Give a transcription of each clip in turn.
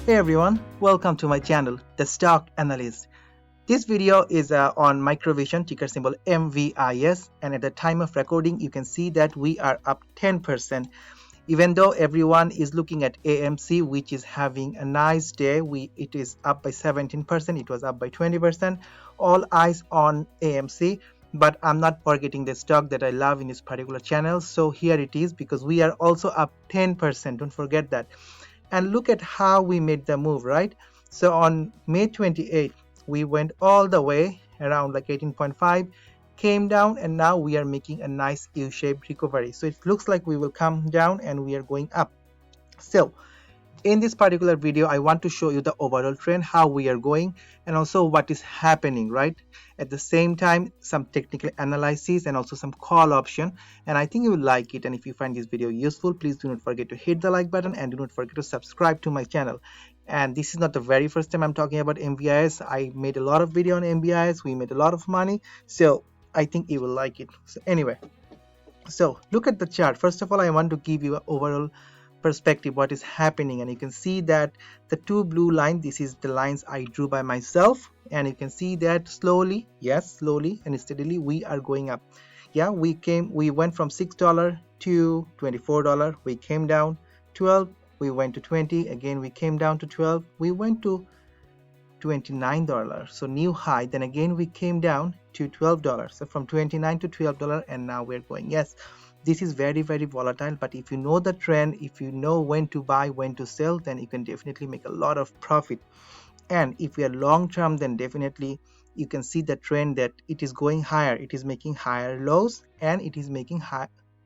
Hey everyone, welcome to my channel, The Stock Analyst. This video is on Microvision, ticker symbol MVIS, and at the time of recording you can see that we are up 10%. Even though everyone is looking at AMC, which is having a nice day, it is up by 17%, it was up by 20%. All eyes on AMC, but I'm not forgetting the stock that I love in this particular channel. So here it is, because we are also up 10%. Don't forget that. And look at how we made the move, right? So on May 28th, we went all the way around like 18.5, came down, and now we are making a nice U-shaped recovery. So it looks like we will come down and we are going up. So in this particular video, I want to show you the overall trend, how we are going, and also what is happening, right? At the same time, some technical analysis and also some call option, and I think you will like it. And if you find this video useful, please do not forget to hit the like button and do not forget to subscribe to my channel. And this is not the very first time I'm talking about MVIS. I made a lot of video on MVIS. We made a lot of money, so I think you will like it. So anyway, so look at the chart. First of all, I want to give you an overall perspective what is happening, and you can see that the two blue lines, this is the lines I drew by myself, and you can see that slowly, yes, slowly and steadily we are going up. Yeah, we went from $6 to $24, we came down 12, we went to 20, again we came down to 12, we went to $29, so new high, then again we came down to $12, so from 29 to $12, and now we're going. Yes, this is very volatile, but if you know the trend, if you know when to buy, when to sell, then you can definitely make a lot of profit. And if you are long term, then definitely you can see the trend that it is going higher, it is making higher lows, and it is making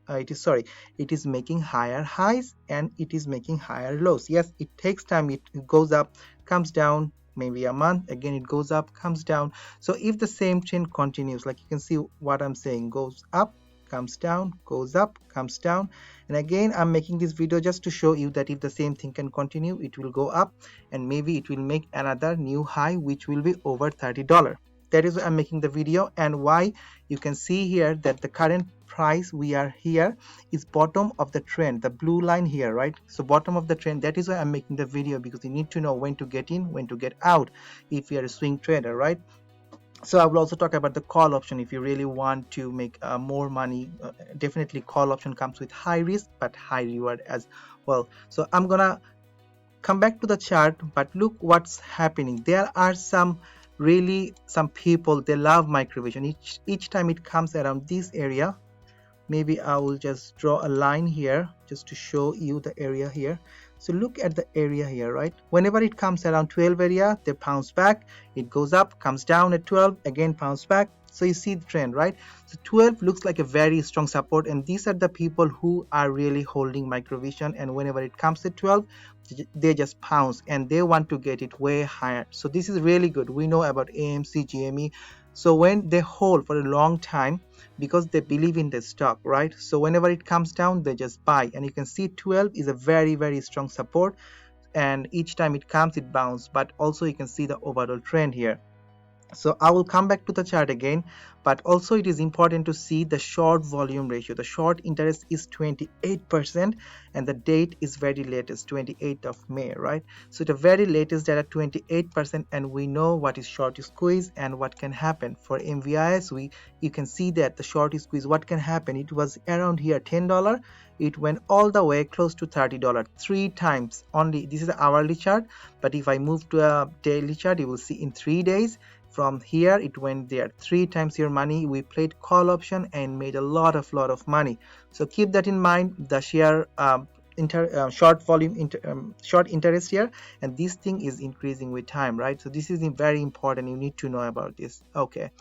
it is making higher highs, and it is making higher lows. Yes, it takes time, it goes up, comes down, maybe a month, again it goes up, comes down. So if the same trend continues, like you can see what I'm saying, goes up, comes down, goes up, comes down, and again I'm making this video just to show you that if the same thing can continue, it will go up, and maybe it will make another new high, which will be over $30. That is why I'm making the video, and why you can see here that the current price we are here is bottom of the trend, the blue line here, right? So bottom of the trend, that is why I'm making the video, because you need to know when to get in, when to get out if you are a swing trader, right? So I will also talk about the call option. If you really want to make more money, definitely call option comes with high risk but high reward as well. So I'm gonna come back to the chart, but look what's happening. There are some people, they love Microvision. Each time it comes around this area, maybe I will just draw a line here just to show you the area here. So look at the area here, right? Whenever it comes around 12 area, they bounce back, it goes up, comes down at 12, again bounce back. So you see the trend, right? So 12 looks like a very strong support, and these are the people who are really holding Microvision, and whenever it comes to 12, they just pounce and they want to get it way higher. So this is really good. We know about AMC, GME. So when they hold for a long time, because they believe in the stock, right? So whenever it comes down, they just buy, and you can see 12 is a very strong support, and each time it comes, it bounces. But also you can see the overall trend here. So I will come back to the chart again, but also it is important to see the short volume ratio. The short interest is 28%, and the date is very latest, 28th of May, right? So the very latest data, 28%, and we know what is short squeeze and what can happen. For MVIS, you can see that the short squeeze, what can happen, it was around here $10, it went all the way close to $30, 3 times only. This is the hourly chart, but if I move to a daily chart, you will see in 3 days from here it went there, 3 times your money. We played call option and made a lot of money. So keep that in mind, the share short interest here, and this thing is increasing with time, right? So this is very important, you need to know about this. Okay,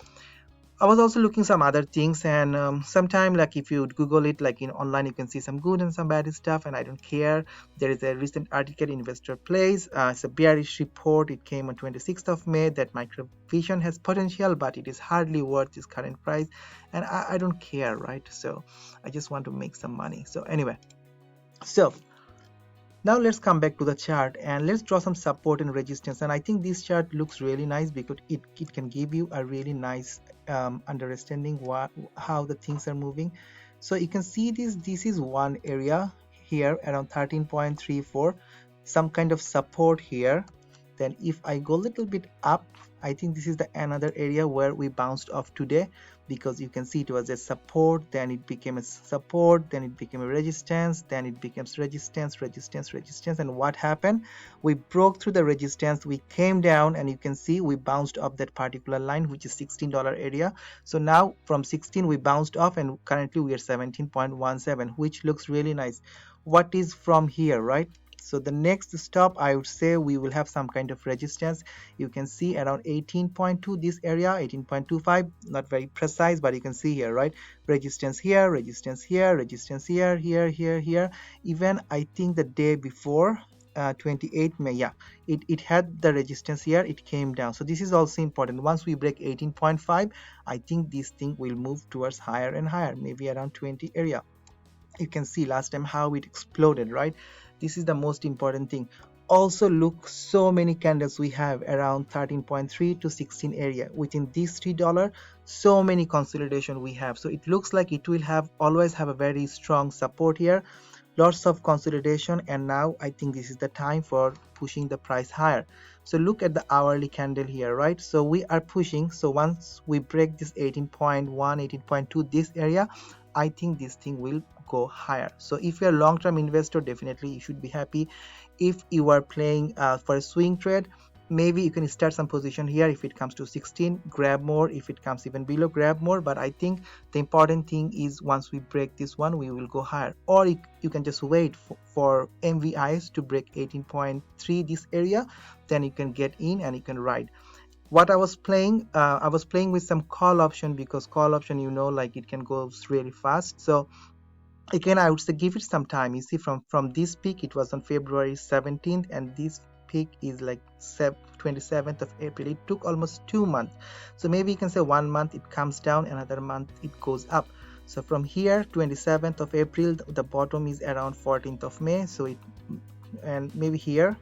I was also looking some other things, and sometime, like if you Google it, like in online, you can see some good and some bad stuff, and I don't care. There is a recent article Investor Plays, it's a bearish report. It came on 26th of May that Microvision has potential, but it is hardly worth its current price, and I don't care, right? So I just want to make some money. So anyway, so now let's come back to the chart and let's draw some support and resistance. And I think this chart looks really nice because it can give you a really nice understanding how the things are moving. So you can see this is one area here around 13.34. some kind of support here. Then if I go a little bit up, I think this is the another area where we bounced off today, because you can see it was a support, then it became a support, then it became a resistance, then it becomes resistance, resistance, resistance. And what happened? We broke through the resistance, we came down, and you can see we bounced off that particular line, which is $16 area. So now from 16 we bounced off, and currently we are 17.17, which looks really nice. What is from here, right? So the next stop, I would say we will have some kind of resistance. You can see around 18.2, this area 18.25, not very precise, but you can see here, right? Resistance here, resistance here, resistance here, here. Even I think the day before, 28 May, yeah, it had the resistance here, it came down. So this is also important. Once we break 18.5, I think this thing will move towards higher and higher, maybe around 20 area. You can see last time how it exploded, right? This is the most important thing. Also look, so many candles we have around 13.3 to 16 area within these $3. So many consolidation we have, so it looks like it will have always have a very strong support here, lots of consolidation, and now I think this is the time for pushing the price higher. So look at the hourly candle here, right? So we are pushing. So once we break this 18.1, 18.2, this area, I think this thing will go higher. So if you're a long-term investor, definitely you should be happy. If you are playing for a swing trade, maybe you can start some position here. If it comes to 16, grab more. If it comes even below, grab more. But I think the important thing is once we break this one, we will go higher. Or you can just wait for MVIS to break 18.3, this area, then you can get in and you can ride. What I was playing with some call option, because call option, you know, like it can go really fast. So again, I would say give it some time. You see, from this peak, it was on February 17th, and this peak is like 27th of April. It took almost 2 months. So maybe you can say 1 month it comes down, another month it goes up. So from here, 27th of April, the bottom is around 14th of May. So and maybe here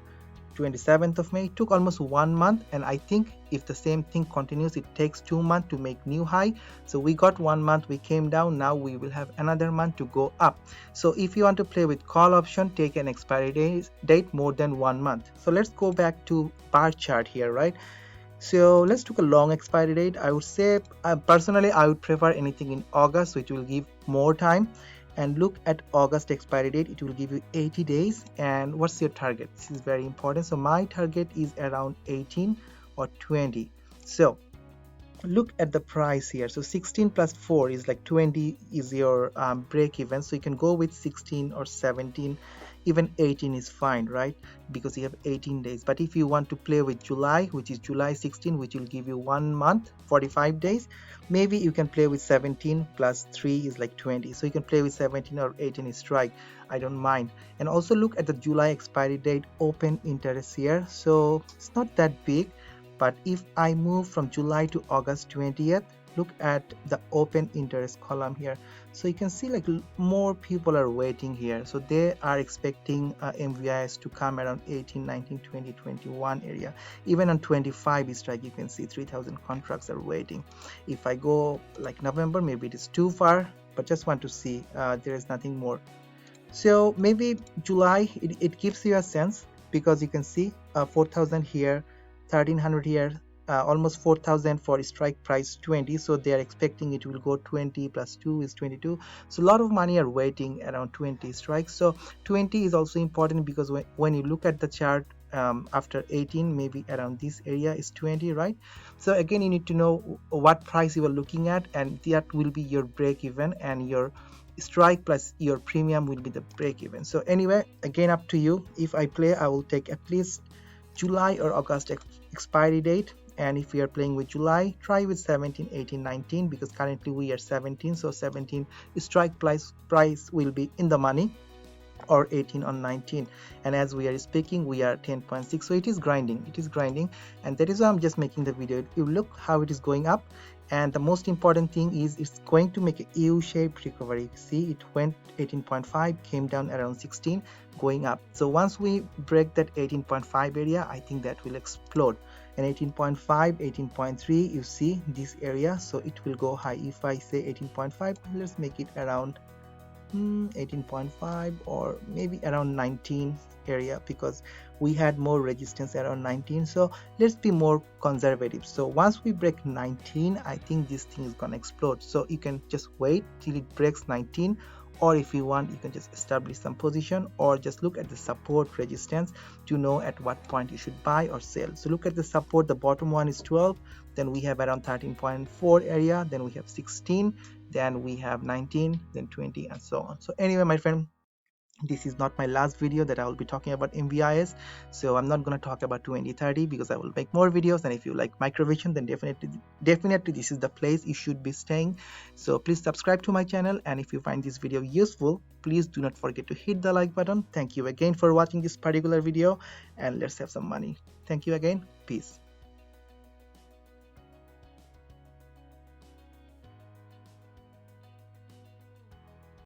27th of May, it took almost 1 month, and I think if the same thing continues, it takes 2 months to make new high. So we got 1 month, we came down, now we will have another month to go up. So if you want to play with call option, take an expiry date more than 1 month. So let's go back to bar chart here, right? So let's take a long expiry date. I would say personally I would prefer anything in August, which will give more time. And look at August expiry date, it will give you 80 days. And what's your target? This is very important. So my target is around 18 or 20. So look at the price here. So 16 plus 4 is like 20 is your break even. So you can go with 16 or 17, even 18 is fine, right? Because you have 18 days. But if you want to play with July, which is July 16, which will give you 1 month, 45 days, maybe you can play with 17 plus 3 is like 20. So you can play with 17 or 18 strike, I don't mind. And also look at the July expiry date open interest here. So it's not that big, but if I move from July to August 20th, look at the open interest column here. So you can see like more people are waiting here. So they are expecting MVIS to come around 18, 19, 20, 21 area. Even on 25 strike, you can see 3,000 contracts are waiting. If I go like November, maybe it is too far, but just want to see there is nothing more. So maybe July, it gives you a sense, because you can see 4,000 here, 1,300 here, almost 4,000 for strike price 20. So they are expecting it will go 20 plus 2 is 22. So a lot of money are waiting around 20 strikes. So 20 is also important, because when you look at the chart after 18, maybe around this area is 20, right? So again, you need to know what price you are looking at, and that will be your break even, and your strike plus your premium will be the break even. So anyway, again, up to you. If I play, I will take at least July or August expiry date. And if we are playing with July, try with 17, 18, 19, because currently we are 17. So 17 strike price will be in the money, or 18 on 19. And as we are speaking, we are 10.6. So it is grinding, and that is why I'm just making the video. You look how it is going up, and the most important thing is it's going to make a U-shaped recovery. See, it went 18.5, came down around 16, going up. So once we break that 18.5 area, I think that will explode. And 18.5, 18.3, you see this area, so it will go high. If I say 18.5, let's make it around 18.5 or maybe around 19. area because we had more resistance around 19. So let's be more conservative. So once we break 19, I think this thing is gonna explode. So you can just wait till it breaks 19, or if you want, you can just establish some position or just look at the support resistance to know at what point you should buy or sell. So look at the support, the bottom one is 12, then we have around 13.4 area, then we have 16, then we have 19, then 20, and so on. So anyway, my friend, this is not my last video that I will be talking about MVIS, so I'm not going to talk about 2030 because I will make more videos. And if you like Microvision, then definitely this is the place you should be staying. So please subscribe to my channel, and if you find this video useful, please do not forget to hit the like button. Thank you again for watching this particular video, and let's have some money. Thank you again. Peace.